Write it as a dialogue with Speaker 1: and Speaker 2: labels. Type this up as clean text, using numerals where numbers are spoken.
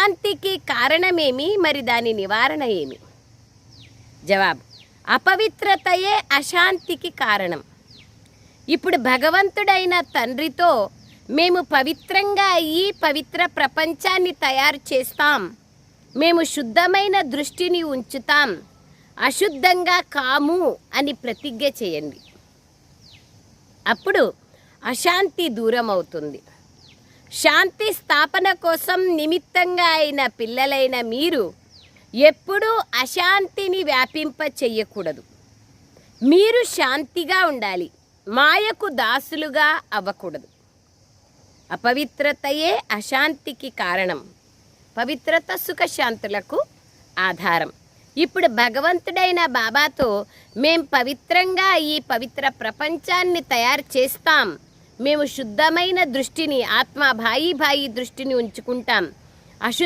Speaker 1: అశాంతికి కారణమేమి, మరి దాని నివారణ ఏమి? జవాబు: అపవిత్రతయే అశాంతికి కారణం. ఇప్పుడు భగవంతుడైన తండ్రితో మేము పవిత్రంగా అయ్యి పవిత్ర ప్రపంచాన్ని తయారు చేస్తాం, మేము శుద్ధమైన దృష్టిని ఉంచుతాం, అశుద్ధంగా కాము అని ప్రతిజ్ఞ చేయండి. అప్పుడు అశాంతి దూరం అవుతుంది. శాంతి స్థాపన కోసం నిమిత్తంగా అయిన పిల్లలైన మీరు ఎప్పుడూ అశాంతిని వ్యాపింప చెయ్యకూడదు. మీరు శాంతిగా ఉండాలి, మాయకు దాసులుగా అవ్వకూడదు. అపవిత్రతయే అశాంతికి కారణం, పవిత్రత సుఖశాంతులకు ఆధారం. ఇప్పుడు భగవంతుడైన బాబాతో మేం పవిత్రంగా ఈ పవిత్ర ప్రపంచాన్ని తయారు చేస్తాం, మేము శుద్ధమైన దృష్టిని, ఆత్మ భాయి దృష్టిని ఉంచుకుంటాం,